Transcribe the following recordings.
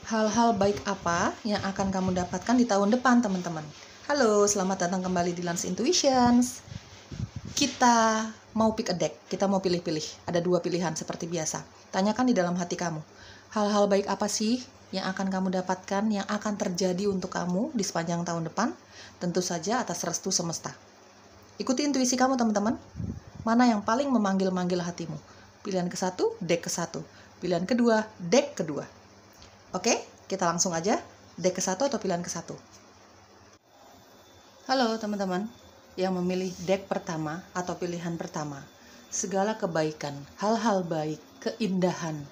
Hal-hal baik apa yang akan kamu dapatkan di tahun depan, teman-teman? Halo, selamat datang kembali di Lance Intuitions. Kita mau pick a deck, kita mau pilih-pilih. Ada 2 pilihan seperti biasa. Tanyakan di dalam hati kamu. Hal-hal baik apa sih yang akan kamu dapatkan, yang akan terjadi untuk kamu di sepanjang tahun depan? Tentu saja atas restu semesta. Ikuti intuisi kamu, teman-teman. Mana yang paling memanggil-manggil hatimu? Pilihan ke-1, deck ke-1. Pilihan kedua, deck kedua. Oke, kita langsung aja deck ke-1 atau pilihan ke-1. Halo teman-teman yang memilih deck pertama atau pilihan pertama. Segala kebaikan, hal-hal baik, keindahan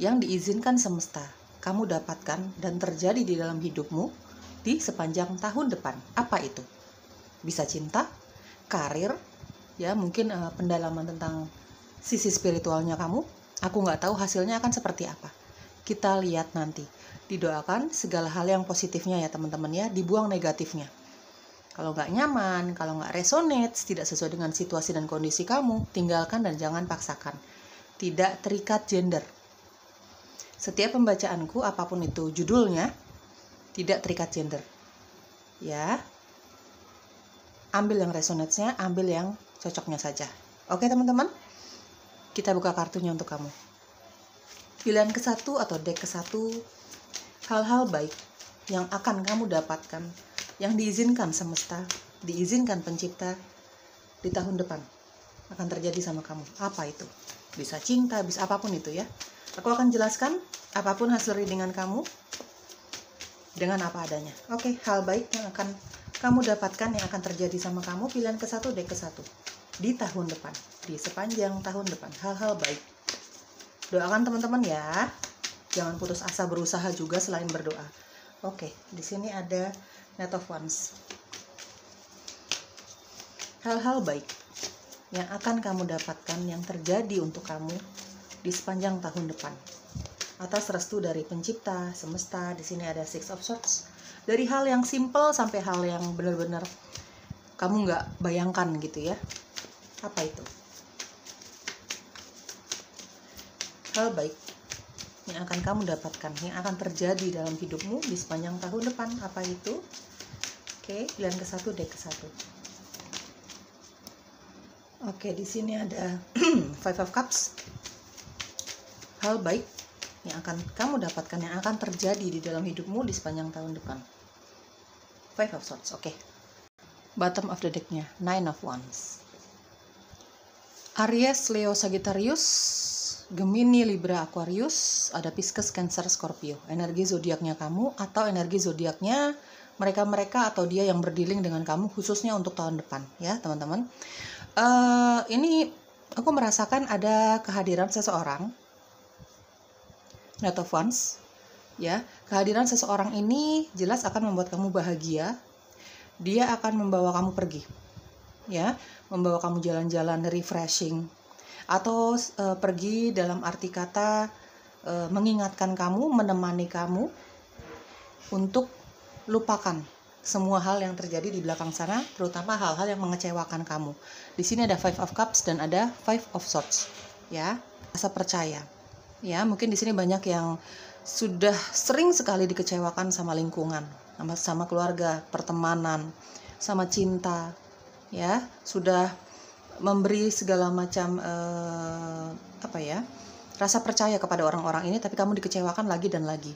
yang diizinkan semesta kamu dapatkan dan terjadi di dalam hidupmu di sepanjang tahun depan. Apa itu? Bisa cinta, karir, ya mungkin pendalaman tentang sisi spiritualnya kamu. Aku nggak tahu hasilnya akan seperti apa. Kita lihat nanti. Didoakan segala hal yang positifnya ya teman-teman ya, dibuang negatifnya. Kalau nggak nyaman, kalau nggak resonate, tidak sesuai dengan situasi dan kondisi kamu, tinggalkan dan jangan paksakan. Tidak terikat gender. Setiap pembacaanku, apapun itu judulnya, tidak terikat gender. Ya, ambil yang resonate-nya, ambil yang cocoknya saja. Oke teman-teman, kita buka kartunya untuk kamu. Pilihan ke-1 atau deck ke-1, hal-hal baik yang akan kamu dapatkan, yang diizinkan semesta, diizinkan pencipta di tahun depan akan terjadi sama kamu. Apa itu? Bisa cinta, bisa apapun itu ya. Aku akan jelaskan apapun hasil readingan kamu dengan apa adanya. Oke, hal baik yang akan kamu dapatkan, yang akan terjadi sama kamu, pilihan ke-1, deck ke-1 di tahun depan, di sepanjang tahun depan, hal-hal baik. Doakan teman-teman ya. Jangan putus asa berusaha juga selain berdoa. Oke, di sini ada Knight of Wands. Hal-hal baik yang akan kamu dapatkan, yang terjadi untuk kamu di sepanjang tahun depan. Atas restu dari pencipta, semesta. Di sini ada Six of Swords. Dari hal yang simple sampai hal yang benar-benar kamu nggak bayangkan gitu ya. Apa itu? Hal baik yang akan kamu dapatkan, yang akan terjadi dalam hidupmu di sepanjang tahun depan. Apa itu? Oke, pilihan ke-1, deck ke-1. Oke, di sini ada Five of Cups. Hal baik yang akan kamu dapatkan, yang akan terjadi di dalam hidupmu di sepanjang tahun depan. Five of Swords. Oke. Bottom of the deck-nya, Nine of Wands. Aries, Leo, Sagittarius, Gemini, Libra, Aquarius, ada Pisces, Cancer, Scorpio. Energi zodiaknya kamu atau energi zodiaknya mereka-mereka atau dia yang berdealing dengan kamu khususnya untuk tahun depan ya teman-teman. Ini aku merasakan ada kehadiran seseorang, Knight of Wands ya. Kehadiran seseorang ini jelas akan membuat kamu bahagia. Dia akan membawa kamu pergi ya, membawa kamu jalan-jalan refreshing, atau pergi dalam arti kata mengingatkan kamu, menemani kamu untuk lupakan semua hal yang terjadi di belakang sana, terutama hal-hal yang mengecewakan kamu. Di sini ada Five of Cups dan ada Five of Swords ya. Rasa percaya ya, mungkin di sini banyak yang sudah sering sekali dikecewakan sama lingkungan, sama keluarga, pertemanan, sama cinta ya, sudah memberi segala macam rasa percaya kepada orang-orang ini, tapi kamu dikecewakan lagi dan lagi.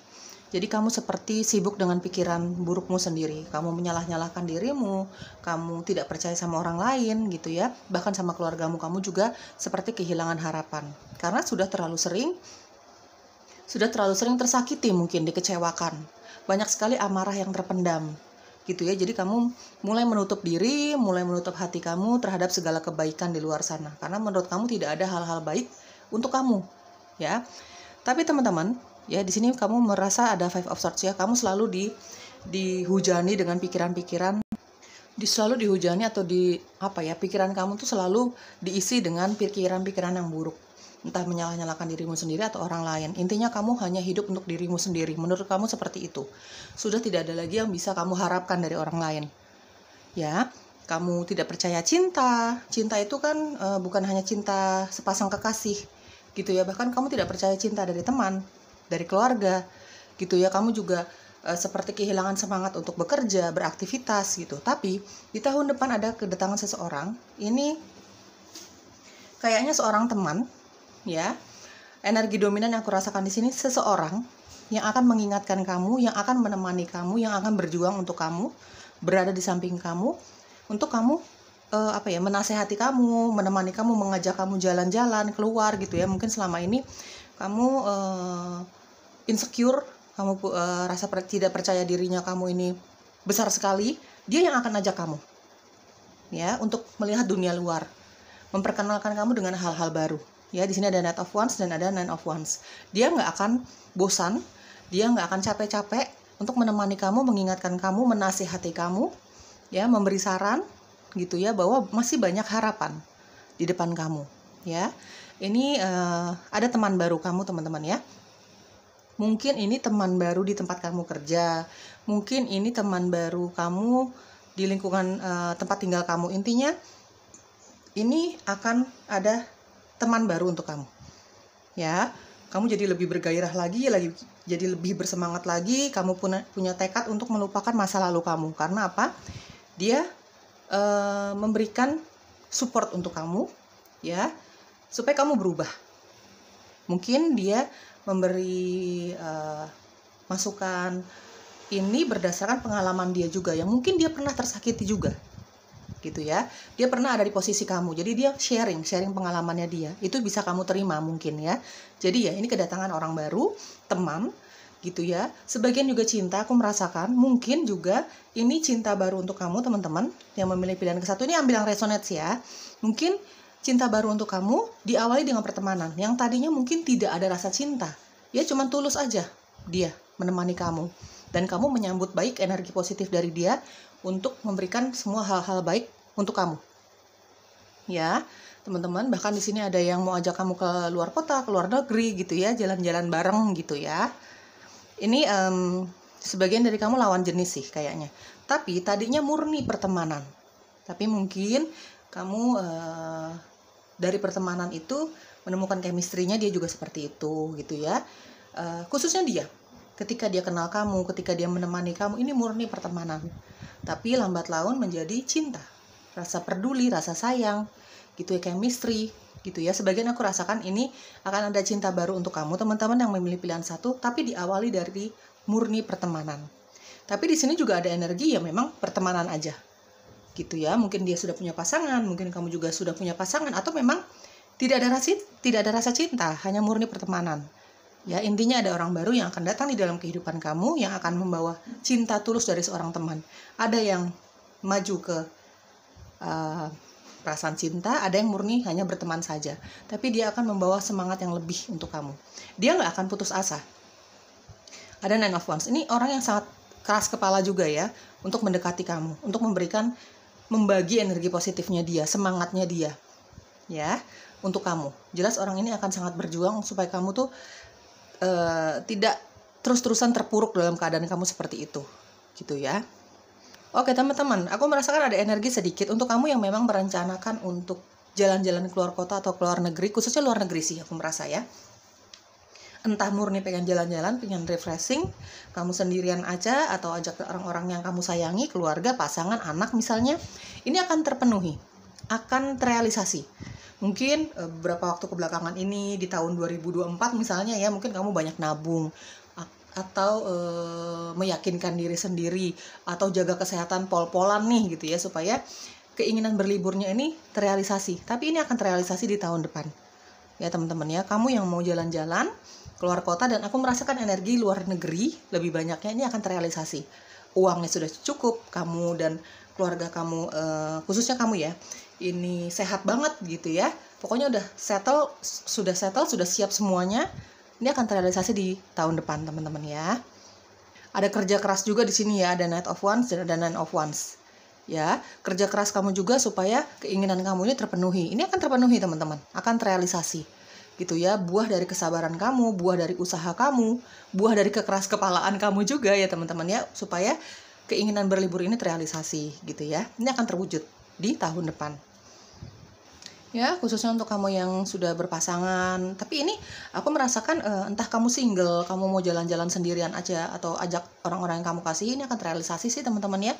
Jadi kamu seperti sibuk dengan pikiran burukmu sendiri, kamu menyalah-nyalahkan dirimu, kamu tidak percaya sama orang lain gitu ya, bahkan sama keluargamu. Kamu juga seperti kehilangan harapan karena sudah terlalu sering tersakiti, mungkin dikecewakan, banyak sekali amarah yang terpendam gitu ya. Jadi kamu mulai menutup diri, mulai menutup hati kamu terhadap segala kebaikan di luar sana, karena menurut kamu tidak ada hal-hal baik untuk kamu ya. Tapi teman-teman ya, di sini kamu merasa ada Five of Swords ya, kamu selalu dihujani dengan pikiran-pikiran, selalu dihujani atau pikiran kamu tuh selalu diisi dengan pikiran-pikiran yang buruk, entah menyalah-nyalahkan dirimu sendiri atau orang lain. Intinya kamu hanya hidup untuk dirimu sendiri. Menurut kamu seperti itu. Sudah tidak ada lagi yang bisa kamu harapkan dari orang lain. Ya, kamu tidak percaya cinta. Cinta itu kan bukan hanya cinta sepasang kekasih gitu ya. Bahkan kamu tidak percaya cinta dari teman, dari keluarga gitu ya. Kamu juga seperti kehilangan semangat untuk bekerja, beraktivitas gitu. Tapi di tahun depan ada kedatangan seseorang. Ini kayaknya seorang teman, ya. Energi dominan yang aku rasakan di sini seseorang yang akan mengingatkan kamu, yang akan menemani kamu, yang akan berjuang untuk kamu, berada di samping kamu, untuk kamu menasehati kamu, menemani kamu, mengajak kamu jalan-jalan keluar gitu ya. Mungkin selama ini kamu insecure, kamu tidak percaya dirinya kamu ini besar sekali. Dia yang akan ajak kamu, ya, untuk melihat dunia luar, memperkenalkan kamu dengan hal-hal baru. Ya, di sini ada Knight of Wands dan ada Nine of Wands. Dia nggak akan bosan, dia nggak akan capek-capek untuk menemani kamu, mengingatkan kamu, menasihati kamu, ya, memberi saran, gitu ya, bahwa masih banyak harapan di depan kamu, ya. Ini ada teman baru kamu, teman-teman, ya. Mungkin ini teman baru di tempat kamu kerja, mungkin ini teman baru kamu di lingkungan tempat tinggal kamu. Intinya, ini akan ada teman baru untuk kamu, ya. Kamu jadi lebih bergairah lagi, jadi lebih bersemangat lagi. Kamu punya tekad untuk melupakan masa lalu kamu. Karena apa? Dia memberikan support untuk kamu, ya, supaya kamu berubah. Mungkin dia memberi masukan ini berdasarkan pengalaman dia juga, yang mungkin dia pernah tersakiti juga, gitu ya. Dia pernah ada di posisi kamu, jadi dia sharing pengalamannya dia. Itu bisa kamu terima mungkin, ya. Jadi ya, ini kedatangan orang baru, teman, gitu ya. Sebagian juga cinta, aku merasakan. Mungkin juga ini cinta baru untuk kamu, teman-teman yang memilih pilihan ke-1. Ini ambil yang resonate ya. Mungkin cinta baru untuk kamu diawali dengan pertemanan yang tadinya mungkin tidak ada rasa cinta, ya, cuman tulus aja dia menemani kamu, dan kamu menyambut baik energi positif dari dia untuk memberikan semua hal-hal baik untuk kamu, ya, teman-teman. Bahkan di sini ada yang mau ajak kamu ke luar kota, ke luar negeri, gitu ya, jalan-jalan bareng, gitu ya. Ini sebagian dari kamu lawan jenis sih kayaknya, tapi tadinya murni pertemanan, tapi mungkin kamu dari pertemanan itu menemukan chemistry-nya dia juga seperti itu, gitu ya. Khususnya dia, ketika dia kenal kamu, ketika dia menemani kamu, ini murni pertemanan. Tapi lambat laun menjadi cinta, rasa peduli, rasa sayang, gitu ya, chemistry, gitu ya. Sebagian aku rasakan ini akan ada cinta baru untuk kamu, teman-teman yang memilih pilihan 1, tapi diawali dari murni pertemanan. Tapi di sini juga ada energi ya memang pertemanan aja, gitu ya. Mungkin dia sudah punya pasangan, mungkin kamu juga sudah punya pasangan, atau memang tidak ada rasa cinta, hanya murni pertemanan. Ya, intinya ada orang baru yang akan datang di dalam kehidupan kamu, yang akan membawa cinta tulus dari seorang teman. Ada yang maju ke perasaan cinta, ada yang murni hanya berteman saja. Tapi dia akan membawa semangat yang lebih untuk kamu. Dia nggak akan putus asa. Ada Nine of Wands. Ini orang yang sangat keras kepala juga ya, untuk mendekati kamu, untuk membagi energi positifnya dia, semangatnya dia, ya, untuk kamu. Jelas orang ini akan sangat berjuang supaya kamu tuh tidak terus-terusan terpuruk dalam keadaan kamu seperti itu, gitu ya. Oke teman-teman, aku merasakan ada energi sedikit untuk kamu yang memang merencanakan untuk jalan-jalan keluar kota atau keluar negeri, khususnya luar negeri sih aku merasa ya. Entah murni pengen jalan-jalan, pengen refreshing, kamu sendirian aja, atau ajak orang-orang yang kamu sayangi, keluarga, pasangan, anak misalnya, ini akan terpenuhi, akan terrealisasi. Mungkin beberapa waktu kebelakangan ini, di tahun 2024 misalnya ya, mungkin kamu banyak nabung, atau meyakinkan diri sendiri, atau jaga kesehatan pol-polan nih gitu ya, supaya keinginan berliburnya ini terrealisasi. Tapi ini akan terrealisasi di tahun depan ya teman-teman ya. Kamu yang mau jalan-jalan keluar kota, dan aku merasakan energi luar negeri lebih banyaknya, ini akan terrealisasi. Uangnya sudah cukup, kamu dan keluarga kamu, khususnya kamu ya, ini sehat banget gitu ya. Pokoknya udah sudah siap semuanya. Ini akan terrealisasi di tahun depan teman-teman ya. Ada kerja keras juga di sini ya, ada Knight of Wands dan ada Nine of Wands. Ya, kerja keras kamu juga supaya keinginan kamu ini terpenuhi. Ini akan terpenuhi teman-teman, akan terrealisasi. Gitu ya, buah dari kesabaran kamu, buah dari usaha kamu, buah dari kekeras kepalaan kamu juga ya teman-teman ya, supaya keinginan berlibur ini terrealisasi gitu ya. Ini akan terwujud di tahun depan. Ya, khususnya untuk kamu yang sudah berpasangan. Tapi ini aku merasakan entah kamu single, kamu mau jalan-jalan sendirian aja atau ajak orang-orang yang kamu kasih, ini akan terrealisasi sih teman-teman ya.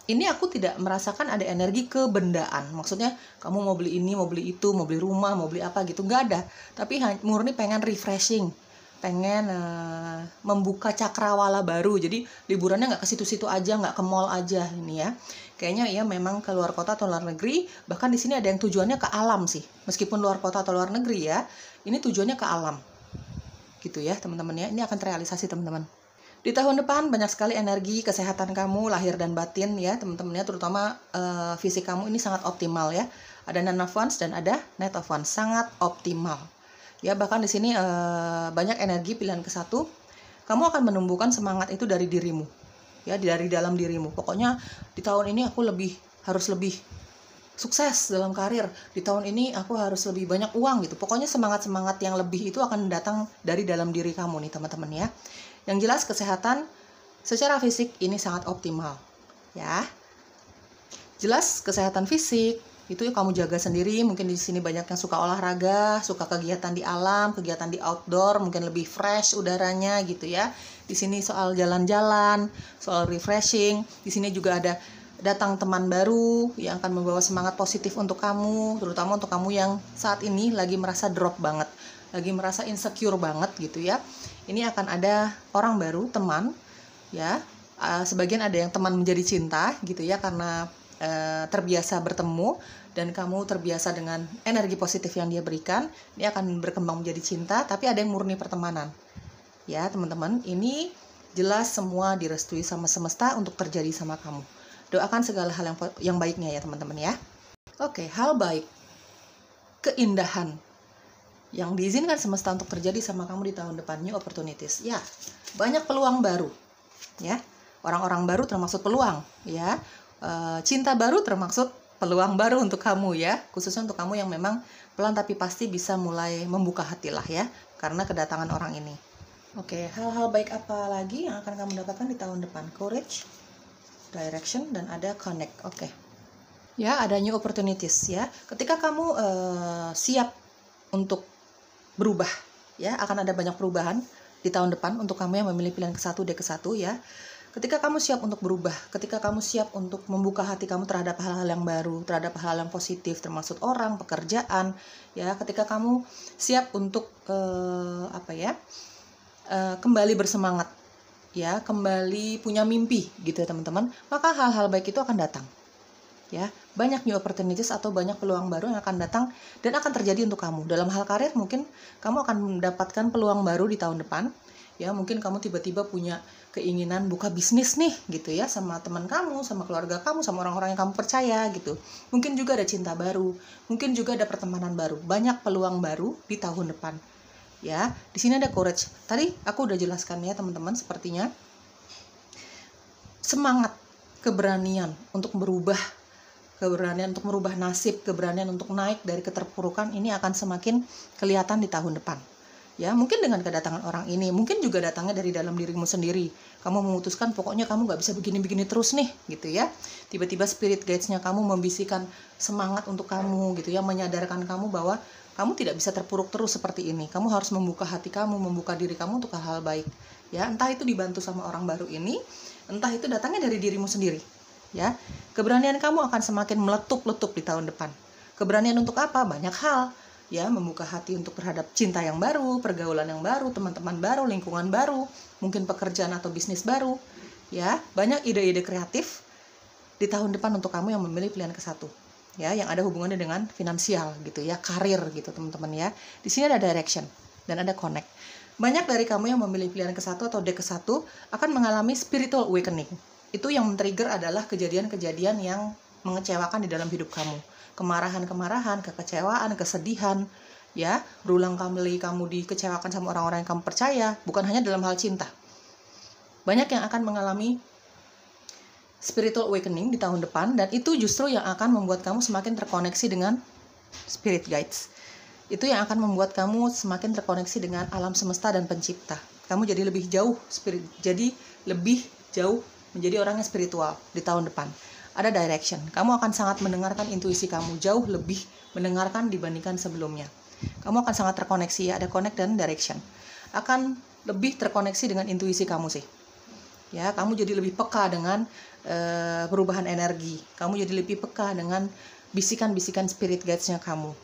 Ini aku tidak merasakan ada energi kebendaan. Maksudnya kamu mau beli ini, mau beli itu, mau beli rumah, mau beli apa gitu, nggak ada. Tapi murni pengen refreshing, pengen membuka cakrawala baru. Jadi liburannya nggak ke situ-situ aja, nggak ke mall aja ini ya. Kayaknya ya memang ke luar kota atau luar negeri, bahkan di sini ada yang tujuannya ke alam sih. Meskipun luar kota atau luar negeri ya, ini tujuannya ke alam. Gitu ya teman-teman ya, ini akan terrealisasi teman-teman. Di tahun depan banyak sekali energi kesehatan kamu, lahir dan batin ya teman-teman ya, terutama fisik kamu ini sangat optimal ya. Ada nine of wands dan ada knight of wands, sangat optimal. Ya bahkan di sini banyak energi pilihan ke satu. Kamu akan menumbuhkan semangat itu dari dirimu. Ya, dari dalam dirimu. Pokoknya di tahun ini aku harus lebih sukses dalam karir. Di tahun ini aku harus lebih banyak uang gitu. Pokoknya semangat-semangat yang lebih itu akan datang dari dalam diri kamu nih teman-teman ya. Yang jelas kesehatan secara fisik ini sangat optimal ya. Jelas kesehatan fisik itu kamu jaga sendiri. Mungkin di sini banyak yang suka olahraga, suka kegiatan di alam, kegiatan di outdoor, mungkin lebih fresh udaranya gitu ya. Di sini soal jalan-jalan, soal refreshing. Di sini juga ada datang teman baru yang akan membawa semangat positif untuk kamu, terutama untuk kamu yang saat ini lagi merasa drop banget, lagi merasa insecure banget gitu ya. Ini akan ada orang baru, teman ya. Sebagian ada yang teman menjadi cinta gitu ya, karena terbiasa bertemu dan kamu terbiasa dengan energi positif yang dia berikan. Ini akan berkembang menjadi cinta, tapi ada yang murni pertemanan. Ya teman-teman, ini jelas semua direstui sama semesta untuk terjadi sama kamu. Doakan segala hal yang baiknya ya teman-teman ya. Oke, hal baik, keindahan yang diizinkan semesta untuk terjadi sama kamu di tahun depan, new opportunities. Ya, banyak peluang baru. Ya, orang-orang baru termasuk peluang. Ya, cinta baru termasuk peluang baru untuk kamu ya. Khususnya untuk kamu yang memang pelan tapi pasti bisa mulai membuka hati lah ya, karena kedatangan orang ini. Oke, hal-hal baik apa lagi yang akan kamu dapatkan di tahun depan? Courage, direction, dan ada connect. Oke. Ya, ada new opportunities ya. Ketika kamu siap untuk berubah, ya akan ada banyak perubahan di tahun depan untuk kamu yang memilih pilihan ke-1, D-ke-1 ya. Ketika kamu siap untuk berubah, ketika kamu siap untuk membuka hati kamu terhadap hal-hal yang baru, terhadap hal yang positif, termasuk orang, pekerjaan, ya. Ketika kamu siap untuk kembali bersemangat, ya, kembali punya mimpi, gitu ya teman-teman. Maka hal-hal baik itu akan datang. Ya, banyak new opportunities atau banyak peluang baru yang akan datang dan akan terjadi untuk kamu. Dalam hal karir mungkin kamu akan mendapatkan peluang baru di tahun depan. Ya, mungkin kamu tiba-tiba punya keinginan buka bisnis nih gitu ya, sama teman kamu, sama keluarga kamu, sama orang-orang yang kamu percaya gitu. Mungkin juga ada cinta baru, mungkin juga ada pertemanan baru. Banyak peluang baru di tahun depan. Ya, di sini ada courage. Tadi aku udah jelaskan ya teman-teman, sepertinya semangat, keberanian untuk berubah, keberanian untuk merubah nasib, keberanian untuk naik dari keterpurukan ini akan semakin kelihatan di tahun depan. Ya, mungkin dengan kedatangan orang ini, mungkin juga datangnya dari dalam dirimu sendiri. Kamu memutuskan pokoknya kamu gak bisa begini-begini terus nih, gitu ya. Tiba-tiba spirit guides-nya kamu membisikkan semangat untuk kamu, gitu ya, menyadarkan kamu bahwa kamu tidak bisa terpuruk terus seperti ini. Kamu harus membuka hati kamu, membuka diri kamu untuk hal-hal baik. Ya, entah itu dibantu sama orang baru ini, entah itu datangnya dari dirimu sendiri. Ya, keberanian kamu akan semakin meletup-letup di tahun depan. Keberanian untuk apa? Banyak hal. Ya, membuka hati untuk terhadap cinta yang baru, pergaulan yang baru, teman-teman baru, lingkungan baru, mungkin pekerjaan atau bisnis baru. Ya, banyak ide-ide kreatif di tahun depan untuk kamu yang memilih pilihan ke-1. Ya, yang ada hubungannya dengan finansial gitu ya, karir gitu teman-teman ya. Di sini ada direction dan ada connect. Banyak dari kamu yang memilih pilihan ke-1 atau D-ke-1 akan mengalami spiritual awakening. Itu yang men-trigger adalah kejadian-kejadian yang mengecewakan di dalam hidup kamu. Kemarahan-kemarahan, kekecewaan, kesedihan, ya, berulang kali kamu dikecewakan sama orang-orang yang kamu percaya, bukan hanya dalam hal cinta. Banyak yang akan mengalami spiritual awakening di tahun depan, dan itu justru yang akan membuat kamu semakin terkoneksi dengan spirit guides. Itu yang akan membuat kamu semakin terkoneksi dengan alam semesta dan pencipta. Kamu jadi lebih jauh menjadi orang yang spiritual di tahun depan. ada direction. Kamu akan sangat mendengarkan intuisi kamu, jauh lebih mendengarkan dibandingkan sebelumnya. Kamu akan sangat terkoneksi ya, ada connect dan direction. Akan lebih terkoneksi dengan intuisi kamu sih. Ya, kamu jadi lebih peka dengan perubahan energi. Kamu jadi lebih peka dengan bisikan-bisikan spirit guides-nya kamu.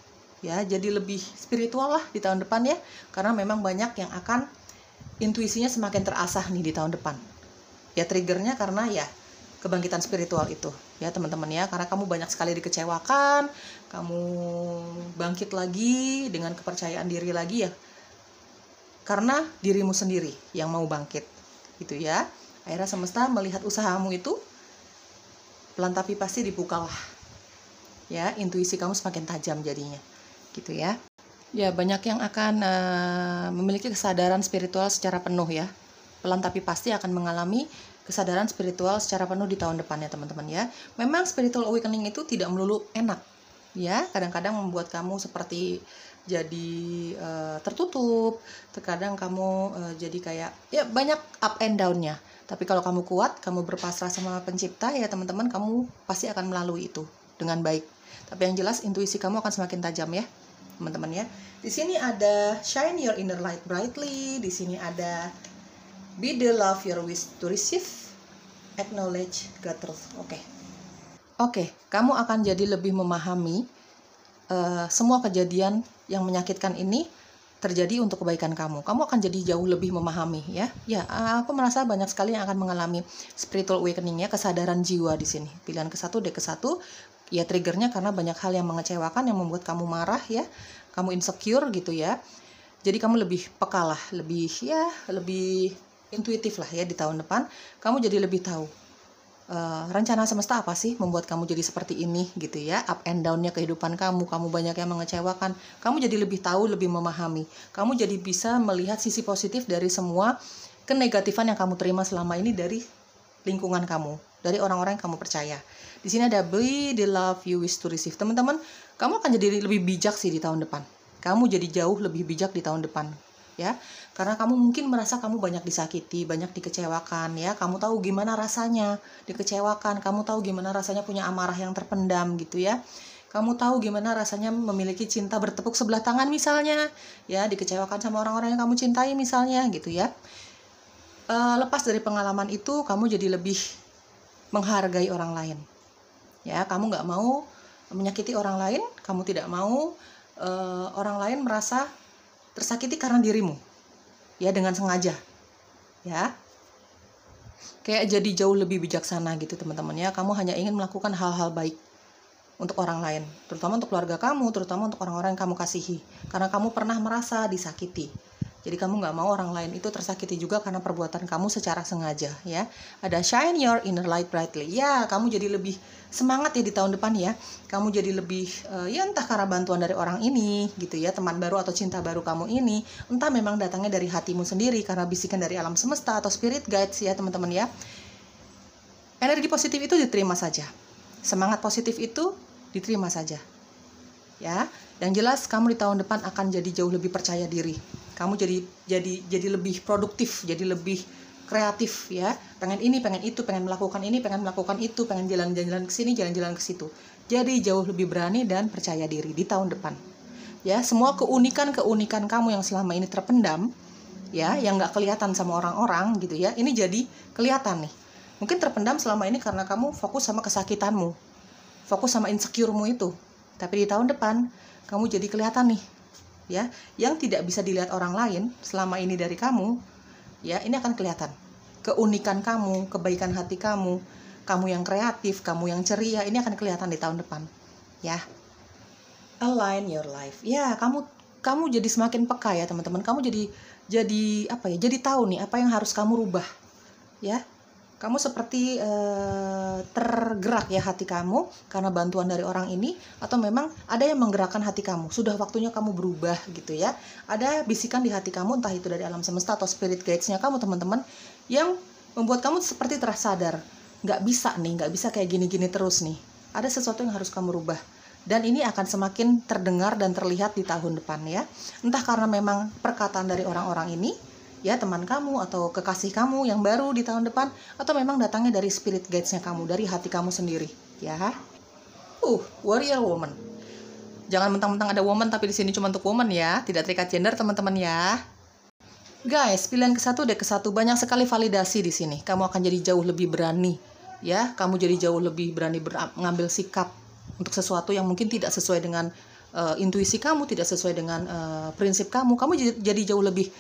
Ya, jadi lebih spiritual lah di tahun depan ya, karena memang banyak yang akan intuisinya semakin terasah nih di tahun depan. Ya, triggernya karena ya kebangkitan spiritual itu ya teman-teman ya, karena kamu banyak sekali dikecewakan, kamu bangkit lagi dengan kepercayaan diri lagi ya, karena dirimu sendiri yang mau bangkit gitu ya. Akhirnya semesta melihat usahamu itu pelan tapi pasti dibukalah ya, intuisi kamu semakin tajam jadinya gitu ya. Ya, banyak yang akan memiliki kesadaran spiritual secara penuh ya, pelan tapi pasti akan mengalami kesadaran spiritual secara penuh di tahun depan ya teman-teman ya. Memang spiritual awakening itu tidak melulu enak ya, kadang-kadang membuat kamu seperti jadi tertutup, terkadang kamu jadi kayak ya banyak up and down-nya. Tapi kalau kamu kuat, kamu berpasrah sama pencipta ya teman-teman, kamu pasti akan melalui itu dengan baik. Tapi yang jelas intuisi kamu akan semakin tajam ya teman-teman ya. Di sini ada shine your inner light brightly, di sini ada be the love your wish to receive, acknowledge God truth. Oke, kamu akan jadi lebih memahami semua kejadian yang menyakitkan ini terjadi untuk kebaikan kamu. Kamu akan jadi jauh lebih memahami ya. Ya, aku merasa banyak sekali yang akan mengalami spiritual awakening ya, kesadaran jiwa di sini. Pilihan ke-1, deck ke-1 ya, triggernya karena banyak hal yang mengecewakan yang membuat kamu marah ya, kamu insecure gitu ya. Jadi kamu lebih peka lah, lebih intuitif lah ya di tahun depan. Kamu jadi lebih tahu rencana semesta apa sih membuat kamu jadi seperti ini gitu ya, up and down-nya kehidupan kamu banyak yang mengecewakan, kamu jadi lebih tahu, lebih memahami, kamu jadi bisa melihat sisi positif dari semua kenegatifan yang kamu terima selama ini dari lingkungan kamu, dari orang-orang yang kamu percaya. Di sini ada be the love you wish to receive. Teman-teman, kamu akan jadi lebih bijak sih di tahun depan. Kamu jadi jauh lebih bijak di tahun depan ya, karena kamu mungkin merasa kamu banyak disakiti, banyak dikecewakan ya, kamu tahu gimana rasanya dikecewakan, kamu tahu gimana rasanya punya amarah yang terpendam gitu ya, kamu tahu gimana rasanya memiliki cinta bertepuk sebelah tangan misalnya ya, dikecewakan sama orang-orang yang kamu cintai misalnya gitu ya. Lepas dari pengalaman itu, kamu jadi lebih menghargai orang lain ya, kamu nggak mau menyakiti orang lain, kamu tidak mau orang lain merasa tersakiti karena dirimu ya, dengan sengaja ya, kayak jadi jauh lebih bijaksana gitu teman-teman ya. Kamu hanya ingin melakukan hal-hal baik untuk orang lain, terutama untuk keluarga kamu, terutama untuk orang-orang yang kamu kasihi, karena kamu pernah merasa disakiti. Jadi kamu nggak mau orang lain itu tersakiti juga karena perbuatan kamu secara sengaja ya. Ada shine your inner light brightly ya, kamu jadi lebih semangat ya di tahun depan ya. Kamu jadi lebih ya entah karena bantuan dari orang ini gitu ya, teman baru atau cinta baru kamu ini, entah memang datangnya dari hatimu sendiri karena bisikan dari alam semesta atau spirit guides ya teman-teman ya. Energi positif itu diterima saja, semangat positif itu diterima saja ya. Yang jelas kamu di tahun depan akan jadi jauh lebih percaya diri. Kamu jadi lebih produktif, jadi lebih kreatif ya. Pengen ini, pengen itu, pengen melakukan ini, pengen melakukan itu, pengen jalan-jalan ke sini, jalan-jalan ke situ. Jadi jauh lebih berani dan percaya diri di tahun depan. Ya, semua keunikan kamu yang selama ini terpendam ya, yang nggak kelihatan sama orang-orang gitu ya, ini jadi kelihatan nih. Mungkin terpendam selama ini karena kamu fokus sama kesakitanmu, fokus sama insecure-mu itu. Tapi di tahun depan kamu jadi kelihatan nih ya, yang tidak bisa dilihat orang lain selama ini dari kamu ya, ini akan kelihatan keunikan kamu, kebaikan hati kamu, kamu yang kreatif, kamu yang ceria, ini akan kelihatan di tahun depan ya. Align your life ya, kamu jadi semakin peka ya teman-teman. Kamu jadi apa ya, jadi tahu nih apa yang harus kamu rubah ya. Kamu seperti tergerak ya hati kamu karena bantuan dari orang ini, atau memang ada yang menggerakkan hati kamu, sudah waktunya kamu berubah gitu ya. Ada bisikan di hati kamu, entah itu dari alam semesta atau spirit guides-nya kamu teman-teman, yang membuat kamu seperti tersadar, nggak bisa kayak gini-gini terus nih, ada sesuatu yang harus kamu rubah. Dan ini akan semakin terdengar dan terlihat di tahun depan ya, entah karena memang perkataan dari orang-orang ini ya, teman kamu atau kekasih kamu yang baru di tahun depan, atau memang datangnya dari spirit guides-nya kamu, dari hati kamu sendiri, ya. Warrior woman. Jangan mentang-mentang ada woman tapi di sini cuma untuk woman ya, tidak terikat gender teman-teman ya. Guys, pilihan ke-1 deck ke-1 banyak sekali validasi di sini. Kamu akan jadi jauh lebih berani, ya. Kamu jadi jauh lebih berani mengambil sikap untuk sesuatu yang mungkin tidak sesuai dengan intuisi kamu, tidak sesuai dengan prinsip kamu. Kamu jadi jauh lebih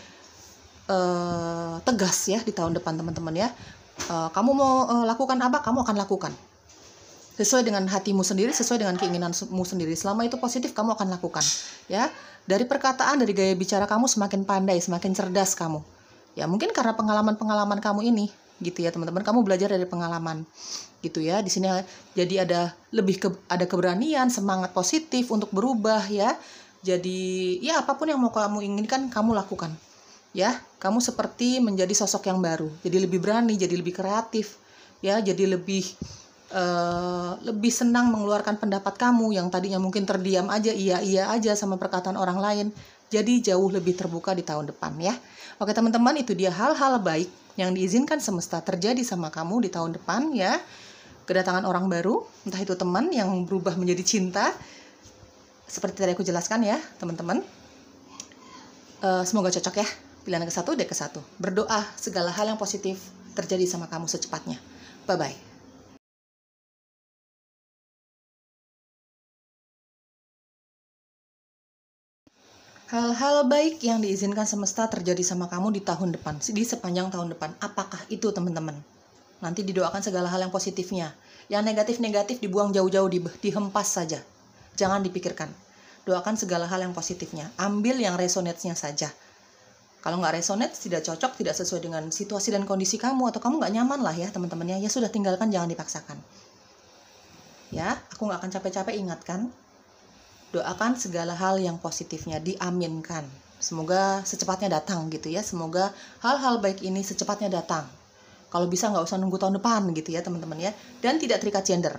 tegas ya di tahun depan teman-teman ya. Kamu mau lakukan apa, kamu akan lakukan sesuai dengan hatimu sendiri, sesuai dengan keinginanmu sendiri. Selama itu positif, kamu akan lakukan ya. Dari perkataan, dari gaya bicara kamu semakin pandai, semakin cerdas kamu ya. Mungkin karena pengalaman-pengalaman kamu ini gitu ya teman-teman. Kamu belajar dari pengalaman gitu ya. Di sini jadi ada keberanian, semangat positif untuk berubah ya. Jadi ya apapun yang mau kamu inginkan, kamu lakukan ya. Kamu seperti menjadi sosok yang baru, jadi lebih berani, jadi lebih kreatif ya, jadi lebih senang mengeluarkan pendapat kamu yang tadinya mungkin terdiam aja, iya aja sama perkataan orang lain. Jadi jauh lebih terbuka di tahun depan ya. Oke teman-teman, itu dia hal-hal baik yang diizinkan semesta terjadi sama kamu di tahun depan ya. Kedatangan orang baru, entah itu teman yang berubah menjadi cinta, seperti tadi aku jelaskan ya teman-teman. Semoga cocok ya. Pilihan ke-1 deck ke-1. Berdoa segala hal yang positif terjadi sama kamu secepatnya. Bye-bye. Hal-hal baik yang diizinkan semesta terjadi sama kamu di tahun depan, di sepanjang tahun depan. Apakah itu teman-teman? Nanti didoakan segala hal yang positifnya. Yang negatif-negatif dibuang jauh-jauh, dihempas saja. Jangan dipikirkan. Doakan segala hal yang positifnya. Ambil yang resonate-nya saja. Kalau nggak resonate, tidak cocok, tidak sesuai dengan situasi dan kondisi kamu, atau kamu nggak nyaman lah ya teman-teman ya. Ya sudah, tinggalkan, jangan dipaksakan. Ya, aku nggak akan capek-capek ingatkan. Doakan segala hal yang positifnya, diaminkan. Semoga secepatnya datang gitu ya. Semoga hal-hal baik ini secepatnya datang. Kalau bisa nggak usah nunggu tahun depan gitu ya teman-teman ya. Dan tidak terikat gender.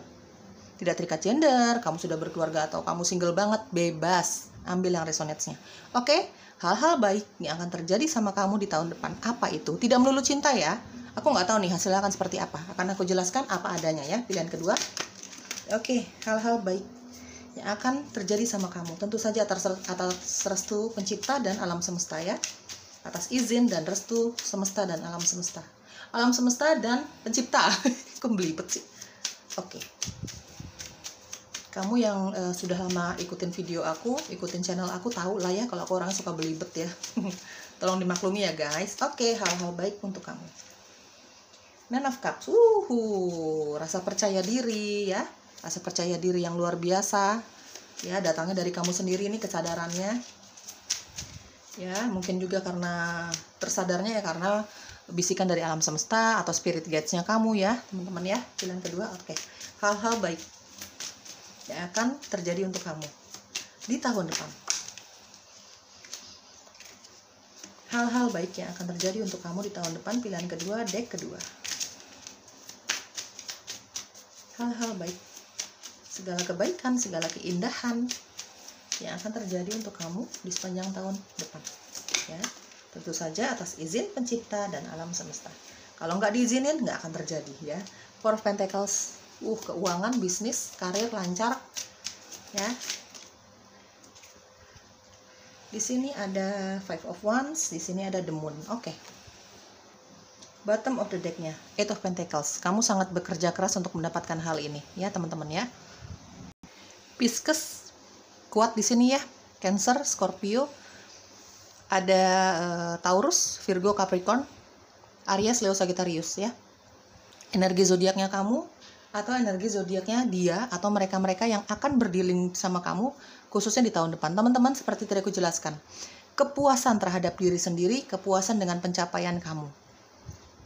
Tidak terikat gender, kamu sudah berkeluarga atau kamu single banget, bebas. Ambil yang resonate-nya. Oke, hal-hal baik yang akan terjadi sama kamu di tahun depan. Apa itu? Tidak melulu cinta ya. Aku nggak tahu nih hasilnya akan seperti apa. Akan aku jelaskan apa adanya ya. Pilihan kedua. Oke, hal-hal baik yang akan terjadi sama kamu, tentu saja atas restu pencipta dan alam semesta ya, atas izin dan restu semesta dan alam semesta dan pencipta. Kok belibet sih? Oke. Kamu yang sudah lama ikutin video aku, ikutin channel aku, tahu lah ya kalau aku orang suka belibet ya. Tolong dimaklumi ya guys. Oke, hal-hal baik untuk kamu. Nine of Cups, rasa percaya diri ya. Rasa percaya diri yang luar biasa ya, datangnya dari kamu sendiri nih kesadarannya ya. Mungkin juga karena tersadarnya ya karena bisikan dari alam semesta atau spirit guides-nya kamu ya teman-teman ya. Pilihan kedua. Oke. Hal-hal baik yang akan terjadi untuk kamu di tahun depan. Hal-hal baik yang akan terjadi untuk kamu di tahun depan. Pilihan kedua, deck kedua. Hal-hal baik, segala kebaikan, segala keindahan yang akan terjadi untuk kamu di sepanjang tahun depan ya. Tentu saja atas izin pencipta dan alam semesta. Kalau nggak diizinin, nggak akan terjadi ya. Four of Pentacles, keuangan, bisnis, karir lancar ya. Di sini ada Five of Wands, di sini ada The Moon. Oke. Bottom of the deck-nya, Eight of Pentacles. Kamu sangat bekerja keras untuk mendapatkan hal ini ya teman-teman ya. Pisces kuat di sini ya. Cancer, Scorpio, ada Taurus, Virgo, Capricorn, Aries, Leo, Sagittarius ya. Energi zodiaknya kamu atau energi zodiaknya dia atau mereka-mereka yang akan berdealing sama kamu khususnya di tahun depan. Teman-teman, seperti tadi aku jelaskan, kepuasan terhadap diri sendiri, kepuasan dengan pencapaian kamu.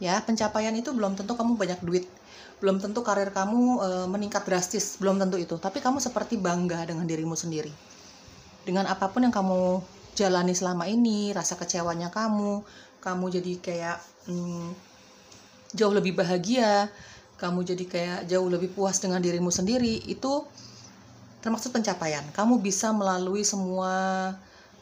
Ya, pencapaian itu belum tentu kamu banyak duit, belum tentu karir kamu meningkat drastis, belum tentu itu. Tapi kamu seperti bangga dengan dirimu sendiri. Dengan apapun yang kamu jalani selama ini, rasa kecewanya kamu jadi kayak jauh lebih bahagia, kamu jadi kayak jauh lebih puas dengan dirimu sendiri, itu termaksud pencapaian. Kamu bisa melalui semua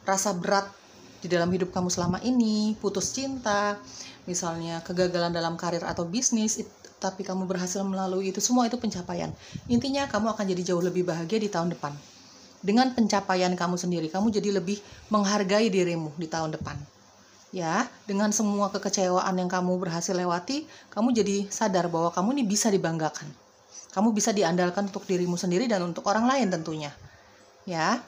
rasa berat di dalam hidup kamu selama ini, putus cinta, misalnya kegagalan dalam karir atau bisnis, tapi kamu berhasil melalui itu semua, itu pencapaian. Intinya kamu akan jadi jauh lebih bahagia di tahun depan. Dengan pencapaian kamu sendiri, kamu jadi lebih menghargai dirimu di tahun depan. Ya, dengan semua kekecewaan yang kamu berhasil lewati, kamu jadi sadar bahwa kamu ini bisa dibanggakan. Kamu bisa diandalkan untuk dirimu sendiri dan untuk orang lain tentunya. Ya.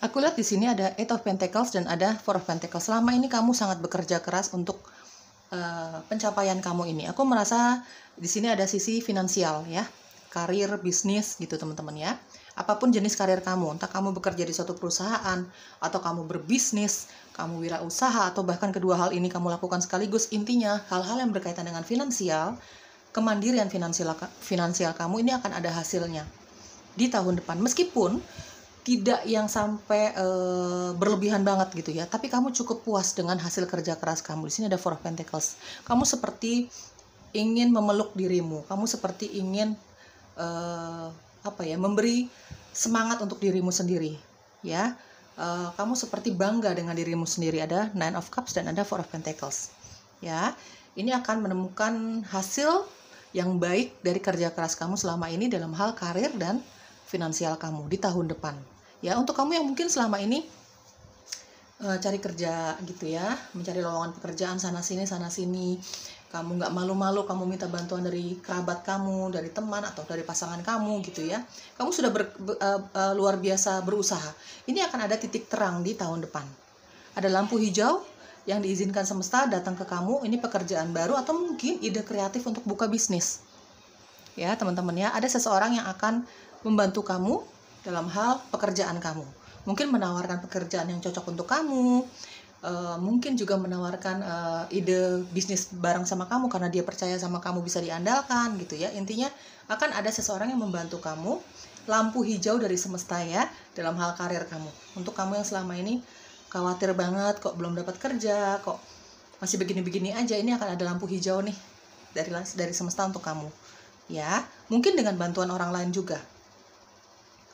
Aku lihat di sini ada Eight of Pentacles dan ada Four of Pentacles. Selama ini kamu sangat bekerja keras untuk pencapaian kamu ini. Aku merasa di sini ada sisi finansial ya, karir, bisnis gitu teman-teman ya. Apapun jenis karir kamu, entah kamu bekerja di suatu perusahaan atau kamu berbisnis, kamu wirausaha atau bahkan kedua hal ini kamu lakukan sekaligus, intinya hal-hal yang berkaitan dengan finansial, kemandirian finansial kamu ini akan ada hasilnya di tahun depan. Meskipun tidak yang sampai berlebihan banget gitu ya, tapi kamu cukup puas dengan hasil kerja keras kamu. Di sini ada Four of Pentacles. Kamu seperti ingin memeluk dirimu, kamu seperti ingin memberi semangat untuk dirimu sendiri, ya. Kamu seperti bangga dengan dirimu sendiri. Ada Nine of Cups dan ada Four of Pentacles, ya. Ini akan menemukan hasil yang baik dari kerja keras kamu selama ini dalam hal karir dan finansial kamu di tahun depan. Ya, untuk kamu yang mungkin selama ini cari kerja gitu ya, mencari lowongan pekerjaan sana sini, kamu nggak malu-malu, kamu minta bantuan dari kerabat kamu, dari teman atau dari pasangan kamu gitu ya, kamu sudah luar biasa berusaha. Ini akan ada titik terang di tahun depan. Ada lampu hijau yang diizinkan semesta datang ke kamu. Ini pekerjaan baru atau mungkin ide kreatif untuk buka bisnis. Ya teman-teman ya, ada seseorang yang akan membantu kamu dalam hal pekerjaan kamu. Mungkin menawarkan pekerjaan yang cocok untuk kamu, mungkin juga menawarkan ide bisnis bareng sama kamu karena dia percaya sama kamu bisa diandalkan gitu ya. Intinya akan ada seseorang yang membantu kamu, lampu hijau dari semesta ya, dalam hal karir kamu. Untuk kamu yang selama ini khawatir banget kok belum dapat kerja, kok masih begini-begini aja, ini akan ada lampu hijau nih dari semesta untuk kamu. Ya, mungkin dengan bantuan orang lain juga.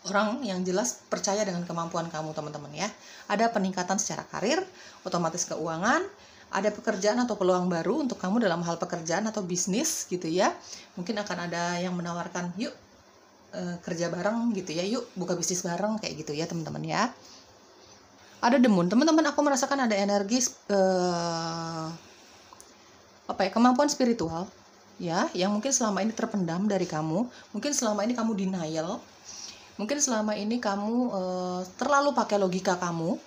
Orang yang jelas percaya dengan kemampuan kamu teman-teman ya. Ada peningkatan secara karir, otomatis keuangan, ada pekerjaan atau peluang baru untuk kamu dalam hal pekerjaan atau bisnis gitu ya. Mungkin akan ada yang menawarkan, yuk kerja bareng gitu ya, yuk buka bisnis bareng kayak gitu ya teman-teman ya. Ada The Moon, teman-teman, aku merasakan ada energi kemampuan spiritual ya, yang mungkin selama ini terpendam dari kamu. Mungkin selama ini kamu denial. Mungkin selama ini kamu terlalu pakai logika kamu,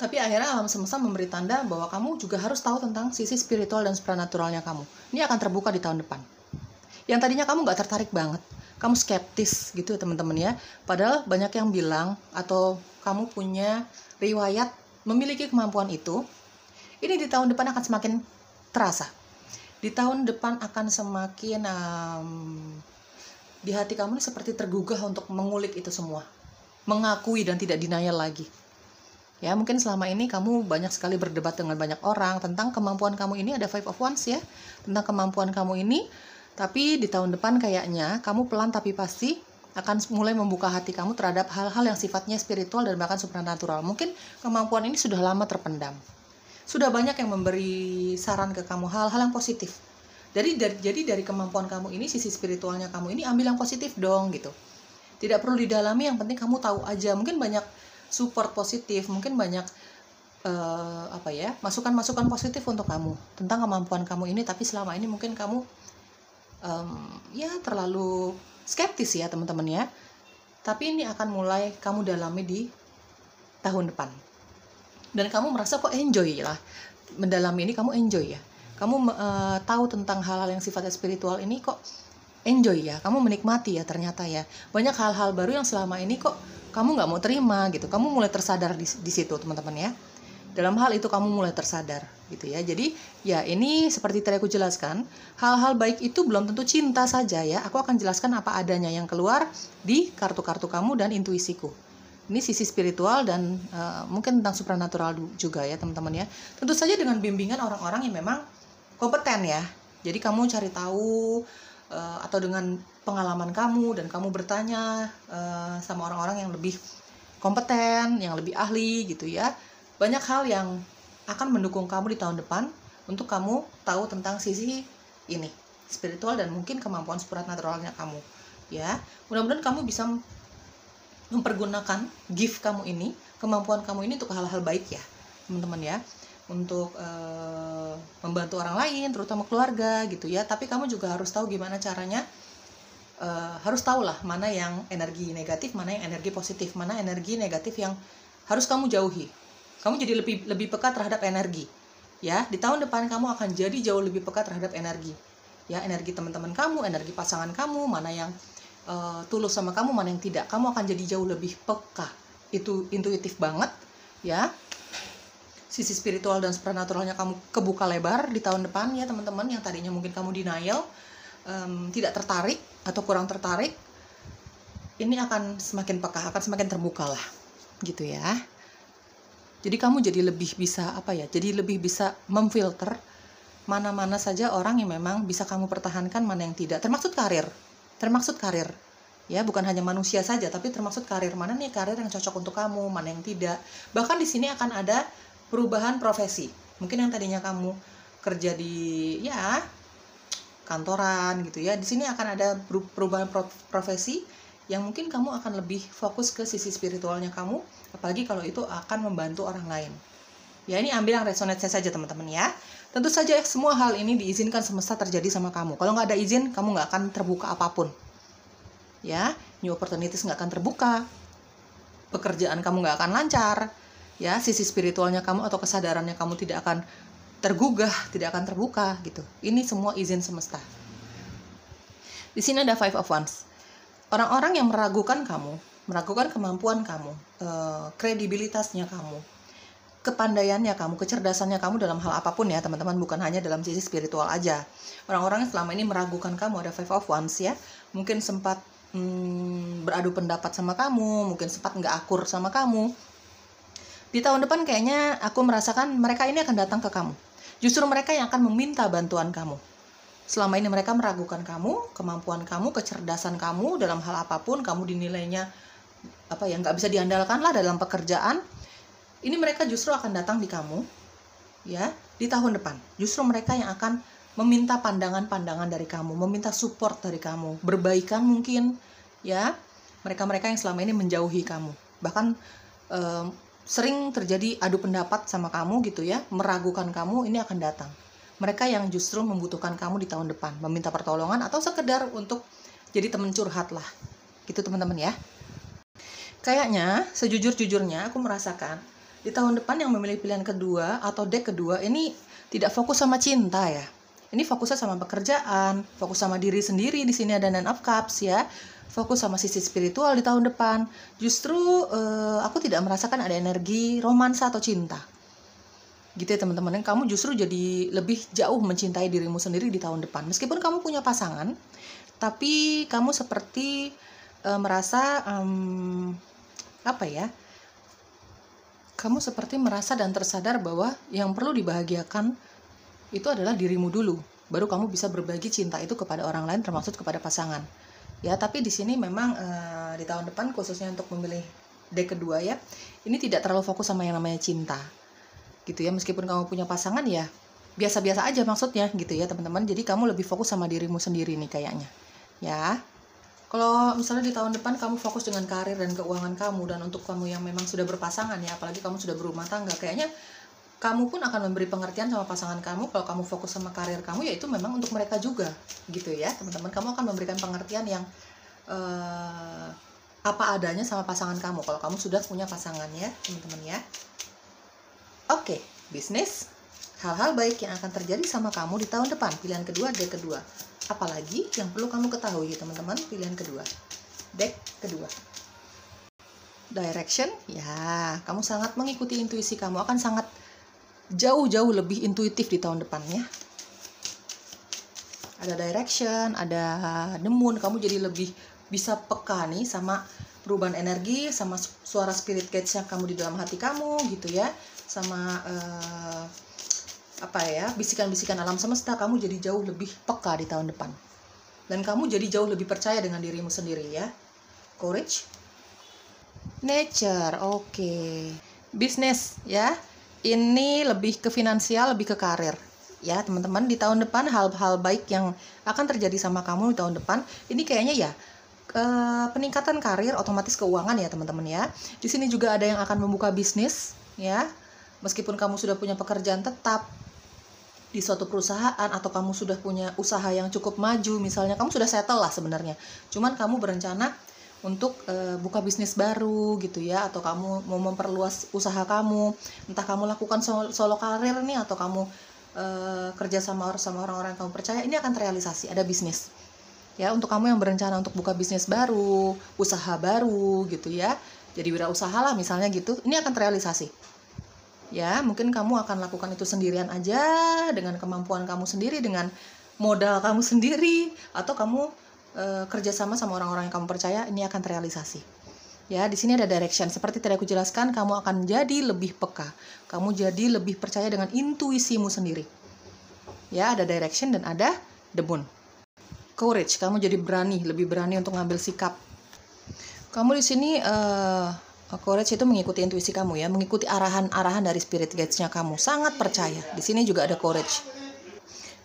tapi akhirnya alam semesta memberi tanda bahwa kamu juga harus tahu tentang sisi spiritual dan supranaturalnya kamu. Ini akan terbuka di tahun depan. Yang tadinya kamu gak tertarik banget, kamu skeptis gitu teman-teman ya. Padahal banyak yang bilang atau kamu punya riwayat memiliki kemampuan itu. Ini di tahun depan akan semakin terasa. Di tahun depan akan semakin di hati kamu ini seperti tergugah untuk mengulik itu semua, mengakui dan tidak denial lagi. Ya, mungkin selama ini kamu banyak sekali berdebat dengan banyak orang tentang kemampuan kamu ini. Ada Five of Wands ya, tentang kemampuan kamu ini. Tapi di tahun depan kayaknya kamu pelan tapi pasti akan mulai membuka hati kamu terhadap hal-hal yang sifatnya spiritual dan bahkan supranatural. Mungkin kemampuan ini sudah lama terpendam. Sudah banyak yang memberi saran ke kamu hal-hal yang positif. Jadi dari kemampuan kamu ini, sisi spiritualnya kamu ini, ambil yang positif dong gitu. Tidak perlu didalami, yang penting kamu tahu aja. Mungkin banyak support positif, mungkin banyak masukan-masukan positif untuk kamu tentang kemampuan kamu ini. Tapi selama ini mungkin kamu terlalu skeptis ya teman-teman ya. Tapi ini akan mulai kamu dalami di tahun depan. Dan kamu merasa kok enjoy lah mendalami ini, kamu enjoy ya. Kamu tahu tentang hal-hal yang sifatnya spiritual ini kok enjoy ya, kamu menikmati ya ternyata ya. Banyak hal-hal baru yang selama ini kok kamu nggak mau terima gitu. Kamu mulai tersadar di situ teman-teman ya. Dalam hal itu kamu mulai tersadar gitu ya. Jadi ya ini seperti tadi aku jelaskan, hal-hal baik itu belum tentu cinta saja ya. Aku akan jelaskan apa adanya yang keluar di kartu-kartu kamu dan intuisiku. Ini sisi spiritual dan mungkin tentang supranatural juga ya teman-teman ya. Tentu saja dengan bimbingan orang-orang yang memang kompeten ya. Jadi kamu cari tahu atau dengan pengalaman kamu dan kamu bertanya sama orang-orang yang lebih kompeten, yang lebih ahli gitu ya. banyak hal yang akan mendukung kamu di tahun depan untuk kamu tahu tentang sisi ini, spiritual dan mungkin kemampuan supernaturalnya kamu. Ya, mudah-mudahan kamu bisa mempergunakan gift kamu ini, kemampuan kamu ini untuk hal-hal baik ya, teman-teman ya. Untuk membantu orang lain, terutama keluarga gitu ya. Tapi kamu juga harus tahu gimana caranya, harus tahu lah mana yang energi negatif, mana yang energi positif, mana energi negatif yang harus kamu jauhi. Kamu jadi lebih peka terhadap energi. Ya, di tahun depan kamu akan jadi jauh lebih peka terhadap energi. Ya, energi teman-teman kamu, energi pasangan kamu, mana yang tulus sama kamu, mana yang tidak. Kamu akan jadi jauh lebih peka. Itu intuitif banget ya. Sisi spiritual dan supernaturalnya kamu kebuka lebar di tahun depan ya teman-teman. Yang tadinya mungkin kamu denial, tidak tertarik atau kurang tertarik, ini akan semakin peka, akan semakin terbuka lah gitu ya. Jadi kamu jadi lebih bisa jadi lebih bisa memfilter mana-mana saja orang yang memang bisa kamu pertahankan, mana yang tidak, termaksud karir ya, bukan hanya manusia saja tapi termaksud karir. Mana nih karir yang cocok untuk kamu, mana yang tidak. Bahkan di sini akan ada perubahan profesi. Mungkin yang tadinya kamu kerja di kantoran gitu ya, di sini akan ada perubahan profesi yang mungkin kamu akan lebih fokus ke sisi spiritualnya kamu, apalagi kalau itu akan membantu orang lain. Ya, ini ambil yang resonate saja teman-teman ya. Tentu saja semua hal ini diizinkan semesta terjadi sama kamu. Kalau nggak ada izin, kamu nggak akan terbuka apapun. Ya, new opportunities nggak akan terbuka, pekerjaan kamu nggak akan lancar. Ya, sisi spiritualnya kamu atau kesadarannya kamu tidak akan tergugah, tidak akan terbuka gitu. Ini semua izin semesta. Di sini ada Five of Wands. Orang-orang yang meragukan kamu, meragukan kemampuan kamu, kredibilitasnya kamu, kepandaiannya kamu, kecerdasannya kamu dalam hal apapun ya teman-teman, bukan hanya dalam sisi spiritual aja. Orang-orang yang selama ini meragukan kamu, ada Five of Wands ya, mungkin sempat beradu pendapat sama kamu, mungkin sempat nggak akur sama kamu. Di tahun depan kayaknya aku merasakan mereka ini akan datang ke kamu. Justru mereka yang akan meminta bantuan kamu. Selama ini mereka meragukan kamu, kemampuan kamu, kecerdasan kamu dalam hal apapun, kamu dinilainya nggak bisa diandalkan lah dalam pekerjaan. Ini mereka justru akan datang di kamu ya di tahun depan. Justru mereka yang akan meminta pandangan-pandangan dari kamu, meminta support dari kamu, berbaikan mungkin ya. Mereka-mereka yang selama ini menjauhi kamu. Bahkan sering terjadi adu pendapat sama kamu gitu ya, meragukan kamu, ini akan datang. Mereka yang justru membutuhkan kamu di tahun depan, meminta pertolongan atau sekedar untuk jadi teman curhat lah. Gitu teman-teman ya. Kayaknya sejujur-jujurnya aku merasakan di tahun depan yang memilih pilihan kedua atau deck kedua ini tidak fokus sama cinta ya. Ini fokusnya sama pekerjaan, fokus sama diri sendiri. Di sini ada Nine of Cups ya. Fokus sama sisi spiritual di tahun depan. Justru aku tidak merasakan ada energi romansa atau cinta. Gitu ya teman-teman. Kamu justru jadi lebih jauh mencintai dirimu sendiri di tahun depan. Meskipun kamu punya pasangan, tapi kamu seperti merasa kamu seperti merasa dan tersadar bahwa yang perlu dibahagiakan itu adalah dirimu dulu. Baru kamu bisa berbagi cinta itu kepada orang lain, termasuk kepada pasangan. Ya, tapi di sini memang di tahun depan khususnya untuk memilih deck kedua ya, ini tidak terlalu fokus sama yang namanya cinta. Gitu ya, meskipun kamu punya pasangan ya biasa-biasa aja maksudnya gitu ya, teman-teman. Jadi kamu lebih fokus sama dirimu sendiri nih kayaknya. Ya. Kalau misalnya di tahun depan kamu fokus dengan karir dan keuangan kamu, dan untuk kamu yang memang sudah berpasangan ya, apalagi kamu sudah berumah tangga, kayaknya kamu pun akan memberi pengertian sama pasangan kamu. Kalau kamu fokus sama karir kamu, ya itu memang untuk mereka juga gitu ya teman-teman. Kamu akan memberikan pengertian yang apa adanya sama pasangan kamu kalau kamu sudah punya pasangan ya teman-teman ya. Oke, bisnis, hal-hal baik yang akan terjadi sama kamu di tahun depan, pilihan kedua, deck kedua. Apalagi yang perlu kamu ketahui teman-teman, pilihan kedua, deck kedua. Direction, ya kamu sangat mengikuti intuisi kamu, akan sangat jauh-jauh lebih intuitif di tahun depan ya. Ada direction, ada the moon, kamu jadi lebih bisa peka nih sama perubahan energi, sama suara spirit guides-nya kamu di dalam hati kamu gitu ya, sama bisikan-bisikan alam semesta. Kamu jadi jauh lebih peka di tahun depan, dan kamu jadi jauh lebih percaya dengan dirimu sendiri ya. Courage, nature, oke. bisnis ya. Ini lebih ke finansial, lebih ke karir. Ya, teman-teman, di tahun depan hal-hal baik yang akan terjadi sama kamu di tahun depan, ini kayaknya ya peningkatan karir, otomatis keuangan ya, teman-teman ya. Di sini juga ada yang akan membuka bisnis ya. Meskipun kamu sudah punya pekerjaan tetap di suatu perusahaan atau kamu sudah punya usaha yang cukup maju, misalnya kamu sudah settle lah sebenarnya. Cuman kamu berencana untuk buka bisnis baru gitu ya, atau kamu mau memperluas usaha kamu, entah kamu lakukan solo karir nih atau kamu kerja sama orang-orang yang kamu percaya, ini akan terrealisasi, ada bisnis ya. Untuk kamu yang berencana untuk buka bisnis baru, usaha baru gitu ya, jadi wirausaha lah misalnya gitu, ini akan terrealisasi ya. Mungkin kamu akan lakukan itu sendirian aja, dengan kemampuan kamu sendiri, dengan modal kamu sendiri, atau kamu kerjasama sama orang-orang yang kamu percaya, ini akan terrealisasi ya. Di sini ada direction, seperti tadi aku jelaskan, kamu akan jadi lebih peka, kamu jadi lebih percaya dengan intuisimu sendiri ya. Ada direction dan ada the moon. Courage, kamu jadi berani, lebih berani untuk ngambil sikap. Kamu di sini courage itu mengikuti intuisi kamu ya, mengikuti arahan dari spirit guides-nya kamu, sangat percaya. Di sini juga ada courage.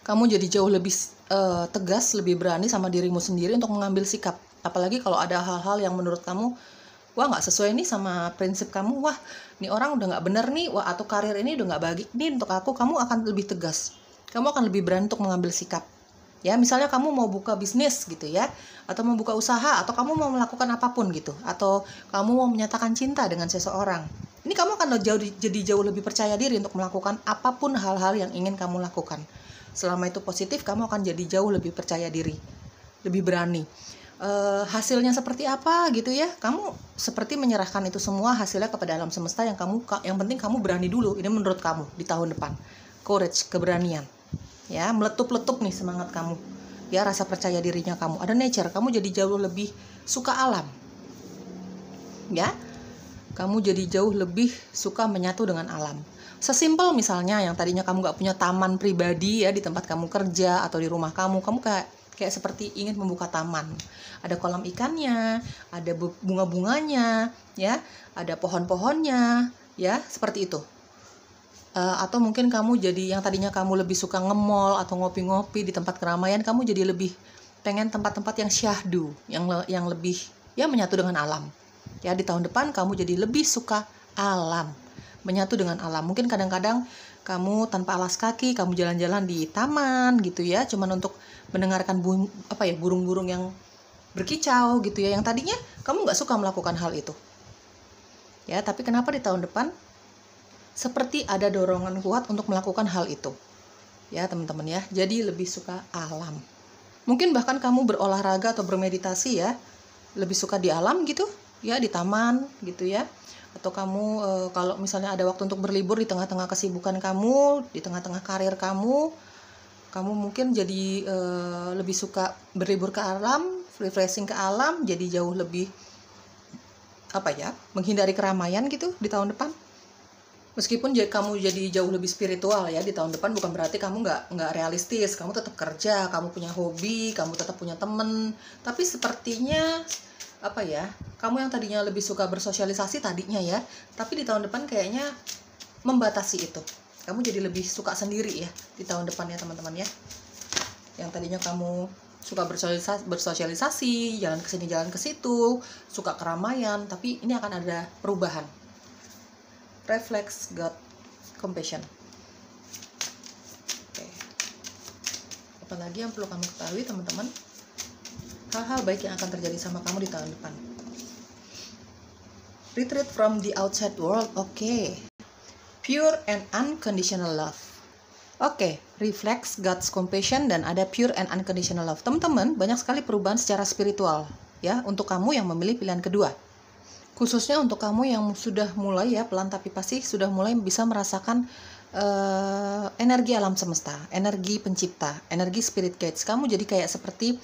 Kamu jadi jauh lebih tegas, lebih berani sama dirimu sendiri untuk mengambil sikap. Apalagi kalau ada hal-hal yang menurut kamu, wah nggak sesuai nih sama prinsip kamu, wah nih orang udah nggak bener nih, wah atau karir ini udah nggak baik nih untuk aku, kamu akan lebih tegas. Kamu akan lebih berani untuk mengambil sikap. Ya, misalnya kamu mau buka bisnis gitu ya, atau mau buka usaha, atau kamu mau melakukan apapun gitu, atau kamu mau menyatakan cinta dengan seseorang. Ini kamu akan jadi jauh lebih percaya diri untuk melakukan apapun hal-hal yang ingin kamu lakukan. Selama itu positif, kamu akan jadi jauh lebih percaya diri, lebih berani. Hasilnya seperti apa gitu ya, kamu seperti menyerahkan itu semua hasilnya kepada alam semesta, yang penting kamu berani dulu. Ini menurut kamu di tahun depan. Courage, keberanian. Ya, meletup-letup nih semangat kamu. Ya, rasa percaya dirinya kamu. Ada nature, kamu jadi jauh lebih suka alam. Ya. Kamu jadi jauh lebih suka menyatu dengan alam. Sesimpel misalnya yang tadinya kamu gak punya taman pribadi ya di tempat kamu kerja atau di rumah kamu kayak seperti ingin membuka taman. Ada kolam ikannya, ada bunga-bunganya, ya, ada pohon-pohonnya, ya, seperti itu. Atau mungkin kamu jadi yang tadinya kamu lebih suka nge-mall atau ngopi-ngopi di tempat keramaian, kamu jadi lebih pengen tempat-tempat yang syahdu, yang lebih ya menyatu dengan alam. Ya, di tahun depan kamu jadi lebih suka alam, menyatu dengan alam. Mungkin kadang-kadang kamu tanpa alas kaki, kamu jalan-jalan di taman gitu ya, cuman untuk mendengarkan burung-burung yang berkicau gitu ya, yang tadinya kamu nggak suka melakukan hal itu. Ya, tapi kenapa di tahun depan seperti ada dorongan kuat untuk melakukan hal itu. Ya, teman-teman ya, jadi lebih suka alam. Mungkin bahkan kamu berolahraga atau bermeditasi ya, lebih suka di alam gitu, ya di taman gitu ya. Atau kamu kalau misalnya ada waktu untuk berlibur di tengah-tengah kesibukan kamu, di tengah-tengah karir kamu mungkin jadi lebih suka berlibur ke alam, refreshing ke alam, jadi jauh lebih menghindari keramaian gitu di tahun depan. Meskipun kamu jadi jauh lebih spiritual ya di tahun depan, bukan berarti kamu nggak realistis. Kamu tetap kerja, kamu punya hobi, kamu tetap punya temen. Tapi sepertinya kamu yang tadinya lebih suka bersosialisasi tadinya ya, tapi di tahun depan kayaknya membatasi itu. Kamu jadi lebih suka sendiri ya di tahun depan ya, teman-teman ya. Yang tadinya kamu suka bersosialisasi, jalan ke sini jalan ke situ, suka keramaian, tapi ini akan ada perubahan. Reflex God Compassion. Oke. Apalagi yang perlu kamu ketahui, teman-teman? Hal-hal baik yang akan terjadi sama kamu di tahun depan. Retreat from the outside world. Oke. Pure and unconditional love. Oke. Reflex God's compassion dan ada pure and unconditional love. Teman-teman, banyak sekali perubahan secara spiritual ya untuk kamu yang memilih pilihan kedua. Khususnya untuk kamu yang sudah mulai ya pelan tapi pasti sudah mulai bisa merasakan energi alam semesta, energi pencipta, energi spirit guides. Kamu jadi kayak seperti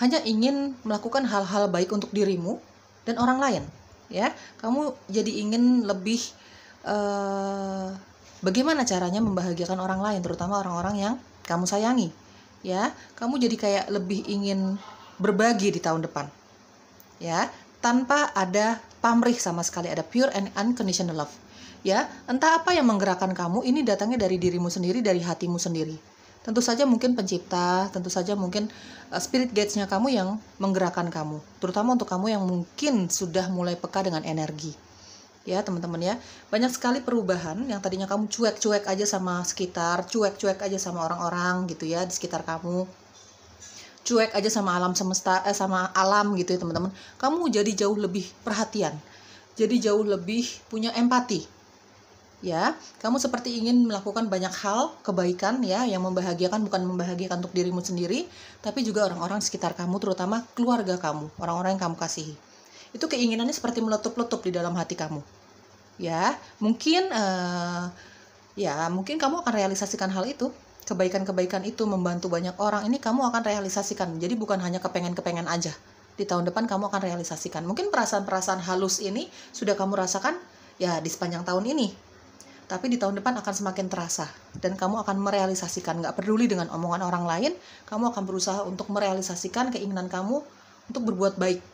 hanya ingin melakukan hal-hal baik untuk dirimu dan orang lain, ya. Kamu jadi ingin lebih bagaimana caranya membahagiakan orang lain, terutama orang-orang yang kamu sayangi, ya. Kamu jadi kayak lebih ingin berbagi di tahun depan, ya. tanpa ada pamrih sama sekali, ada pure and unconditional love. Ya, entah apa yang menggerakkan kamu, ini datangnya dari dirimu sendiri, dari hatimu sendiri. Tentu saja mungkin pencipta, tentu saja mungkin spirit guides-nya kamu yang menggerakkan kamu. Terutama untuk kamu yang mungkin sudah mulai peka dengan energi. Ya teman-teman ya, banyak sekali perubahan yang tadinya kamu cuek-cuek aja sama sekitar, cuek-cuek aja sama orang-orang gitu ya di sekitar kamu, cuek aja sama alam semesta, sama alam gitu ya teman-teman. Kamu jadi jauh lebih perhatian, jadi jauh lebih punya empati. Ya, kamu seperti ingin melakukan banyak hal kebaikan ya, yang membahagiakan, bukan membahagiakan untuk dirimu sendiri, tapi juga orang-orang sekitar kamu, terutama keluarga kamu, orang-orang yang kamu kasihi. Itu keinginannya seperti meletup-letup di dalam hati kamu. Ya, mungkin mungkin kamu akan realisasikan hal itu. Kebaikan-kebaikan itu membantu banyak orang, ini kamu akan realisasikan. Jadi bukan hanya kepengen-kepengen aja. Di tahun depan kamu akan realisasikan. Mungkin perasaan-perasaan halus ini sudah kamu rasakan ya di sepanjang tahun ini. Tapi di tahun depan akan semakin terasa. Dan kamu akan merealisasikan. Gak peduli dengan omongan orang lain, kamu akan berusaha untuk merealisasikan keinginan kamu untuk berbuat baik.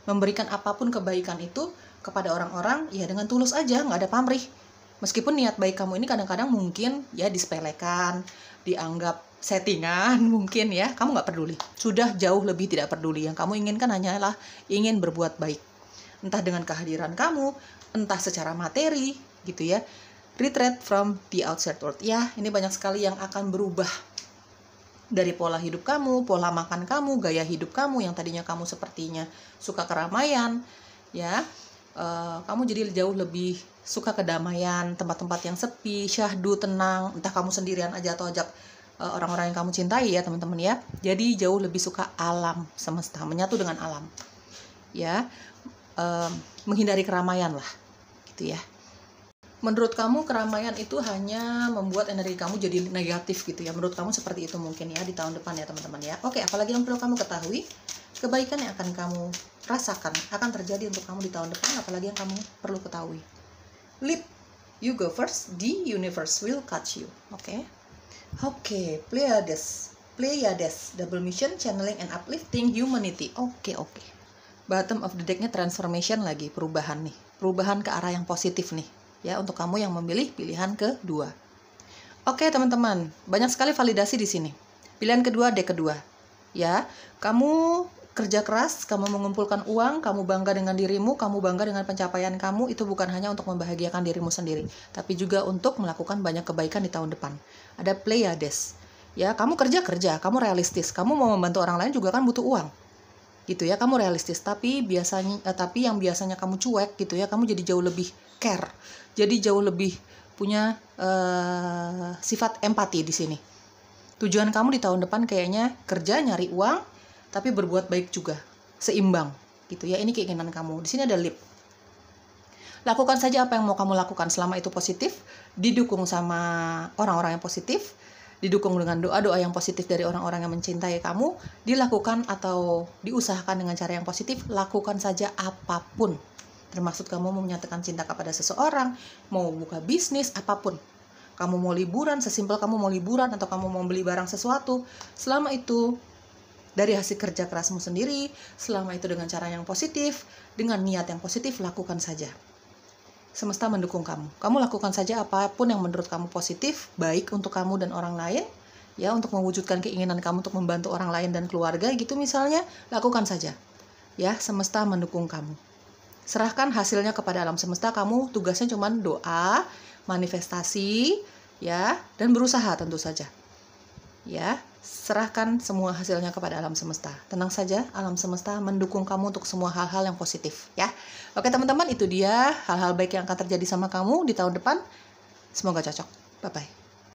Memberikan apapun kebaikan itu kepada orang-orang ya dengan tulus aja, nggak ada pamrih. Meskipun niat baik kamu ini kadang-kadang mungkin ya disepelekan, dianggap settingan mungkin ya, kamu nggak peduli. Sudah jauh lebih tidak peduli. Yang kamu inginkan hanyalah ingin berbuat baik. Entah dengan kehadiran kamu, entah secara materi gitu ya. Retreat from the outside world. Ya, ini banyak sekali yang akan berubah. Dari pola hidup kamu, pola makan kamu, gaya hidup kamu yang tadinya kamu sepertinya suka keramaian, ya, kamu jadi jauh lebih suka kedamaian, tempat-tempat yang sepi, syahdu, tenang, entah kamu sendirian aja atau ajak orang-orang yang kamu cintai ya teman-teman ya. Jadi jauh lebih suka alam semesta, menyatu dengan alam, ya, menghindari keramaian lah, gitu ya. Menurut kamu keramaian itu hanya membuat energi kamu jadi negatif gitu ya. Menurut kamu seperti itu mungkin ya di tahun depan ya teman-teman ya. Oke, apalagi yang perlu kamu ketahui, kebaikan yang akan kamu rasakan akan terjadi untuk kamu di tahun depan, apalagi yang kamu perlu ketahui. Lead, you go first, the universe will catch you. Oke. Oke, Pleiades, double mission, channeling and uplifting humanity. Oke. Bottom of the deck-nya transformation lagi, perubahan nih. Perubahan ke arah yang positif nih. Ya, untuk kamu yang memilih pilihan kedua. Oke, teman-teman, banyak sekali validasi di sini. Pilihan kedua, deck kedua. Ya, kamu kerja keras, kamu mengumpulkan uang, kamu bangga dengan dirimu, kamu bangga dengan pencapaian kamu, itu bukan hanya untuk membahagiakan dirimu sendiri, tapi juga untuk melakukan banyak kebaikan di tahun depan. Ada Pleiades. Ya, kamu kerja, kamu realistis, kamu mau membantu orang lain juga kan butuh uang. Gitu ya, kamu realistis, tapi yang biasanya kamu cuek gitu ya, kamu jadi jauh lebih care. Jadi jauh lebih punya sifat empati di sini. Tujuan kamu di tahun depan kayaknya kerja, nyari uang, tapi berbuat baik juga, seimbang gitu ya. Ini keinginan kamu. Di sini ada leap. Lakukan saja apa yang mau kamu lakukan selama itu positif, didukung sama orang-orang yang positif, didukung dengan doa-doa yang positif dari orang-orang yang mencintai kamu, dilakukan atau diusahakan dengan cara yang positif, lakukan saja apapun. Termasuk kamu mau menyatakan cinta kepada seseorang, mau buka bisnis, apapun. Kamu mau liburan, sesimpel kamu mau liburan atau kamu mau beli barang sesuatu, selama itu dari hasil kerja kerasmu sendiri, selama itu dengan cara yang positif, dengan niat yang positif, lakukan saja. Semesta mendukung kamu. Kamu lakukan saja apapun yang menurut kamu positif, baik untuk kamu dan orang lain, ya, untuk mewujudkan keinginan kamu untuk membantu orang lain dan keluarga gitu misalnya, lakukan saja. Ya, semesta mendukung kamu. Serahkan hasilnya kepada alam semesta, kamu tugasnya cuma doa, manifestasi, ya, dan berusaha tentu saja. Ya, serahkan semua hasilnya kepada alam semesta. Tenang saja, alam semesta mendukung kamu untuk semua hal-hal yang positif, ya. Oke teman-teman, itu dia hal-hal baik yang akan terjadi sama kamu di tahun depan. Semoga cocok. Bye-bye.